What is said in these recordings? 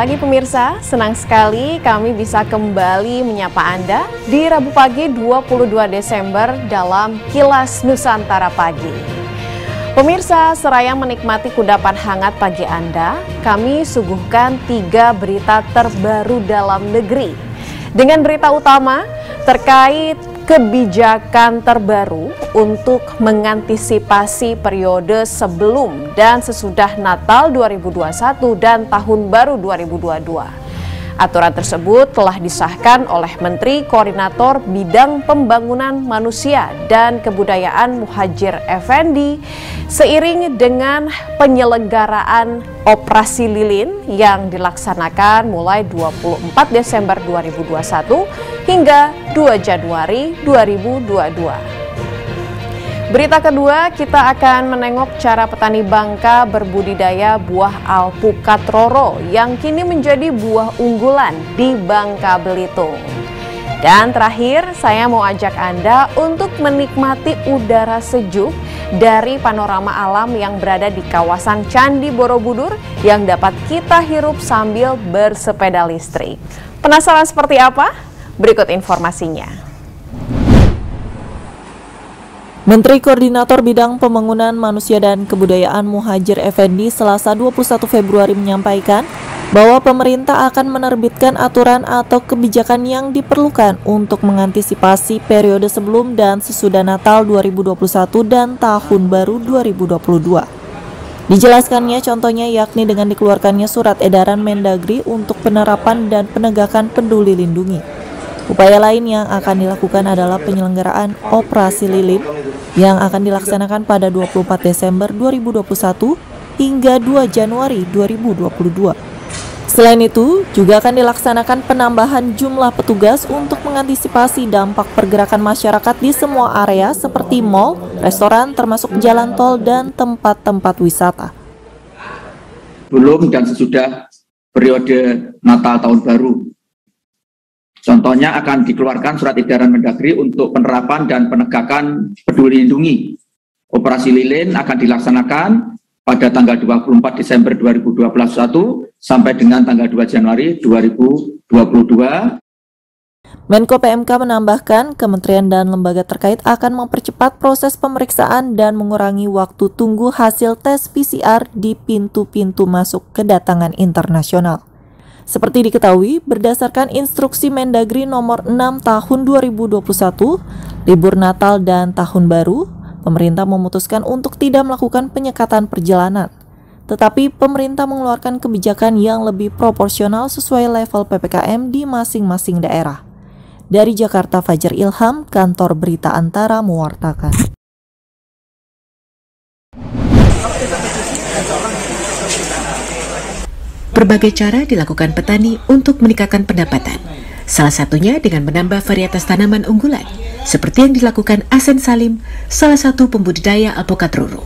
pagi pemirsa, senang sekali kami bisa kembali menyapa Anda di Rabu pagi 22 Desember dalam Kilas Nusantara Pagi. Pemirsa, seraya menikmati kudapan hangat pagi Anda, kami suguhkan 3 berita terbaru dalam negeri. Dengan berita utama terkait kebijakan terbaru untuk mengantisipasi periode sebelum dan sesudah Natal 2021 dan Tahun Baru 2022. Aturan tersebut telah disahkan oleh Menteri Koordinator Bidang Pembangunan Manusia dan Kebudayaan Muhadjir Effendi seiring dengan penyelenggaraan Operasi Lilin yang dilaksanakan mulai 24 Desember 2021 hingga 2 Januari 2022. Berita kedua, kita akan menengok cara petani Bangka berbudidaya buah alpukat roro yang kini menjadi buah unggulan di Bangka Belitung. Dan terakhir, saya mau ajak Anda untuk menikmati udara sejuk dari panorama alam yang berada di kawasan Candi Borobudur yang dapat kita hirup sambil bersepeda listrik. Penasaran seperti apa? Berikut informasinya. Menteri Koordinator Bidang Pembangunan Manusia dan Kebudayaan Muhadjir Effendi Selasa 21 Februari menyampaikan bahwa pemerintah akan menerbitkan aturan atau kebijakan yang diperlukan untuk mengantisipasi periode sebelum dan sesudah Natal 2021 dan Tahun Baru 2022. Dijelaskannya contohnya yakni dengan dikeluarkannya surat edaran Mendagri untuk penerapan dan penegakan Peduli Lindungi. Upaya lain yang akan dilakukan adalah penyelenggaraan Operasi Lilin yang akan dilaksanakan pada 24 Desember 2021 hingga 2 Januari 2022. Selain itu, juga akan dilaksanakan penambahan jumlah petugas untuk mengantisipasi dampak pergerakan masyarakat di semua area seperti mal, restoran, termasuk jalan tol dan tempat-tempat wisata. Belum dan sesudah periode Natal Tahun Baru. Contohnya akan dikeluarkan surat edaran Mendagri untuk penerapan dan penegakan Peduli Lindungi. Operasi Lilin akan dilaksanakan pada tanggal 24 Desember 2021 sampai dengan tanggal 2 Januari 2022. Menko PMK menambahkan, kementerian dan lembaga terkait akan mempercepat proses pemeriksaan dan mengurangi waktu tunggu hasil tes PCR di pintu-pintu masuk kedatangan internasional. Seperti diketahui, berdasarkan instruksi Mendagri nomor 6 tahun 2021, libur Natal dan Tahun Baru, pemerintah memutuskan untuk tidak melakukan penyekatan perjalanan. Tetapi pemerintah mengeluarkan kebijakan yang lebih proporsional sesuai level PPKM di masing-masing daerah. Dari Jakarta, Fajar Ilham, Kantor Berita Antara mewartakan. Berbagai cara dilakukan petani untuk meningkatkan pendapatan. Salah satunya dengan menambah varietas tanaman unggulan, seperti yang dilakukan Asen Salim, salah satu pembudidaya alpukat roro.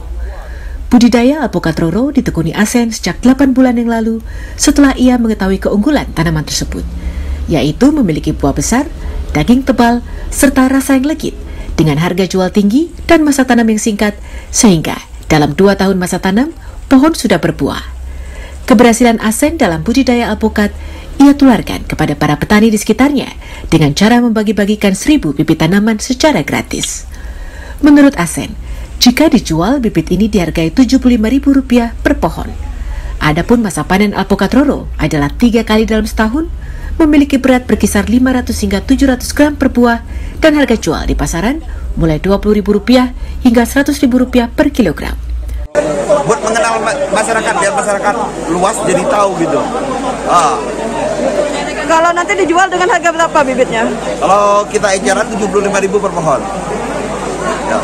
Budidaya alpukat roro ditekuni Asen sejak 8 bulan yang lalu setelah ia mengetahui keunggulan tanaman tersebut, yaitu memiliki buah besar, daging tebal, serta rasa yang legit, dengan harga jual tinggi dan masa tanam yang singkat, sehingga dalam 2 tahun masa tanam, pohon sudah berbuah. Keberhasilan Asen dalam budidaya alpukat ia tularkan kepada para petani di sekitarnya dengan cara membagi-bagikan 1000 bibit tanaman secara gratis. Menurut Asen, jika dijual bibit ini dihargai Rp75.000 per pohon. Adapun masa panen alpukat roro adalah 3 kali dalam setahun, memiliki berat berkisar 500 hingga 700 gram per buah dan harga jual di pasaran mulai Rp20.000 hingga Rp100.000 per kilogram. Buat mengenal masyarakat, biar masyarakat luas jadi tahu gitu. Kalau nanti dijual dengan harga berapa bibitnya? Kalau kita eceran Rp75.000 per pohon. Ya.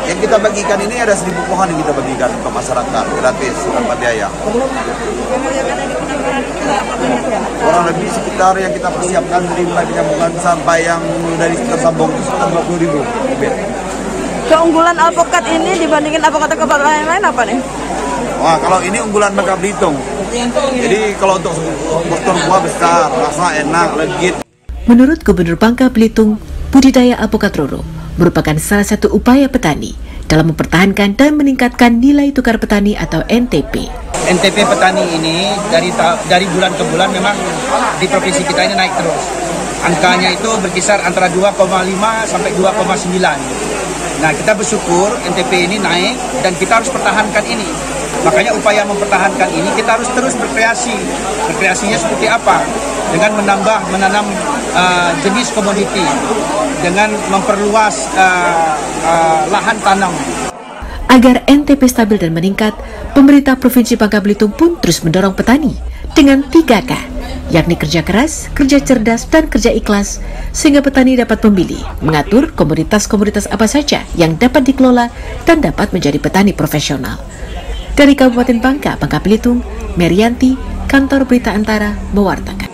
Yang kita bagikan ini ada 1000 pohon yang kita bagikan ke masyarakat gratis tanpa biaya. Kurang lebih sekitar yang kita persiapkan dari mulai penyambungan sampai yang dari tersambung itu sekitar 20.000 bibit. Keunggulan alpukat ini dibandingin alpukat-alpukat lain-lain apa nih? Wah, kalau ini unggulan Bangka Belitung. Jadi kalau untuk postur buah besar, rasa enak, legit. Menurut Gubernur Bangka Belitung, budidaya alpukat roro merupakan salah satu upaya petani dalam mempertahankan dan meningkatkan nilai tukar petani atau NTP. NTP petani ini dari bulan ke bulan memang di provinsi kita ini naik terus. Angkanya itu berkisar antara 2,5 sampai 2,9. Nah, kita bersyukur NTP ini naik dan kita harus pertahankan ini. Makanya upaya mempertahankan ini kita harus terus berkreasi. Berkreasinya seperti apa? Dengan menanam jenis komoditi, dengan memperluas lahan tanam. Agar NTP stabil dan meningkat, pemerintah Provinsi Bangka Belitung pun terus mendorong petani dengan 3K, yakni kerja keras, kerja cerdas, dan kerja ikhlas, sehingga petani dapat memilih, mengatur komoditas-komoditas apa saja yang dapat dikelola dan dapat menjadi petani profesional. Dari Kabupaten Bangka, Bangka Belitung, Merianti, Kantor Berita Antara, mewartakan.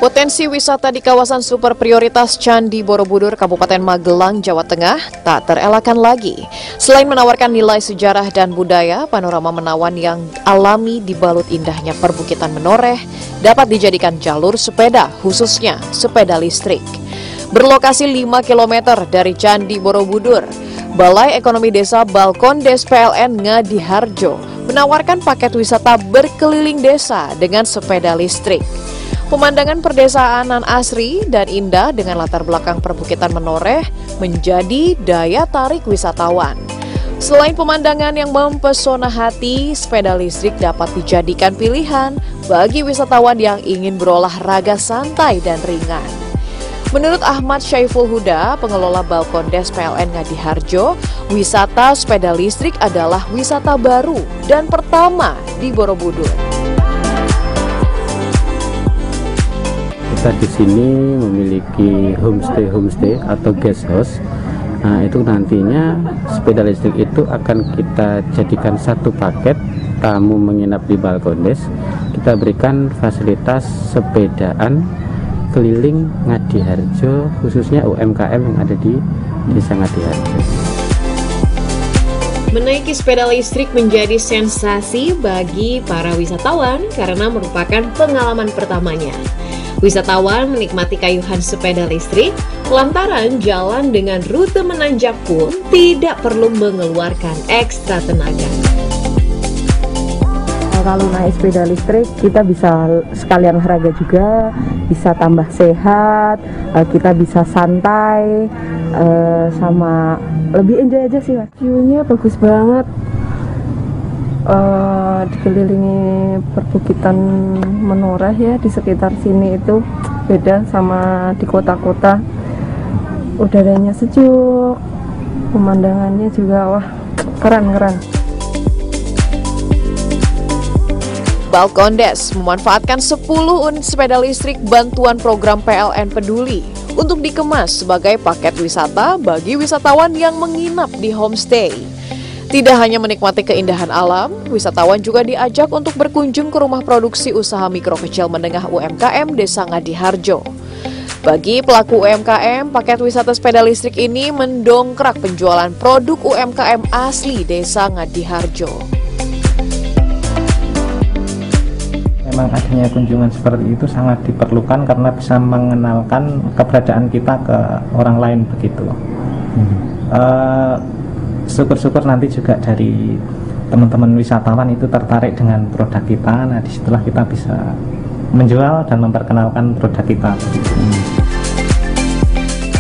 Potensi wisata di kawasan super prioritas Candi Borobudur, Kabupaten Magelang, Jawa Tengah tak terelakkan lagi. Selain menawarkan nilai sejarah dan budaya, panorama menawan yang alami dibalut indahnya perbukitan menoreh dapat dijadikan jalur sepeda, khususnya sepeda listrik. Berlokasi 5 km dari Candi Borobudur, Balai Ekonomi Desa Balkondes PLN Ngadiharjo menawarkan paket wisata berkeliling desa dengan sepeda listrik. Pemandangan perdesaan nan asri dan indah dengan latar belakang perbukitan menoreh menjadi daya tarik wisatawan. Selain pemandangan yang mempesona hati, sepeda listrik dapat dijadikan pilihan bagi wisatawan yang ingin berolahraga santai dan ringan. Menurut Ahmad Syaiful Huda, pengelola Balkondes PLN Ngadiharjo, wisata sepeda listrik adalah wisata baru dan pertama di Borobudur. Kita di sini memiliki homestay atau guest house. Nah, itu nantinya sepeda listrik itu akan kita jadikan satu paket. Tamu menginap di Balkondes, kita berikan fasilitas sepedaan keliling Ngadiharjo, khususnya UMKM yang ada di Desa Ngadiharjo. Menaiki sepeda listrik menjadi sensasi bagi para wisatawan karena merupakan pengalaman pertamanya. Wisatawan menikmati kayuhan sepeda listrik lantaran jalan dengan rute menanjak pun tidak perlu mengeluarkan ekstra tenaga. Kalau naik sepeda listrik kita bisa sekalian olahraga juga, bisa tambah sehat, kita bisa santai, sama lebih enjoy aja sih, Mas. View-nya bagus banget. Dikelilingi perbukitan menoreh ya, di sekitar sini itu beda sama di kota-kota. Udaranya sejuk, pemandangannya juga wah keren. Balkondes memanfaatkan 10 unit sepeda listrik bantuan program PLN Peduli untuk dikemas sebagai paket wisata bagi wisatawan yang menginap di homestay. Tidak hanya menikmati keindahan alam, wisatawan juga diajak untuk berkunjung ke rumah produksi usaha mikro kecil menengah UMKM Desa Ngadiharjo. Bagi pelaku UMKM, paket wisata sepeda listrik ini mendongkrak penjualan produk UMKM asli Desa Ngadiharjo. Memang adanya kunjungan seperti itu sangat diperlukan karena bisa mengenalkan keberadaan kita ke orang lain begitu. Syukur-syukur nanti juga dari teman-teman wisatawan itu tertarik dengan produk kita. Nah, disitulah kita bisa menjual dan memperkenalkan produk kita.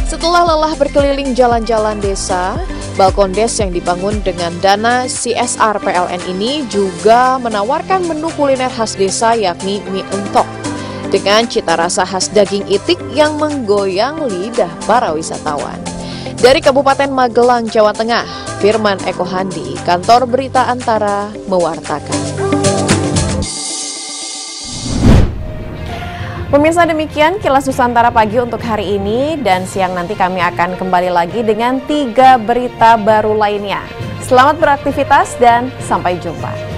Setelah lelah berkeliling jalan-jalan desa, Balkondes yang dibangun dengan dana CSR PLN ini juga menawarkan menu kuliner khas desa yakni mie entok dengan cita rasa khas daging itik yang menggoyang lidah para wisatawan. Dari Kabupaten Magelang, Jawa Tengah, Firman Eko Handi, Kantor Berita Antara, mewartakan. Pemirsa, demikian Kilas Nusantara pagi untuk hari ini, dan siang nanti kami akan kembali lagi dengan 3 berita baru lainnya. Selamat beraktivitas dan sampai jumpa.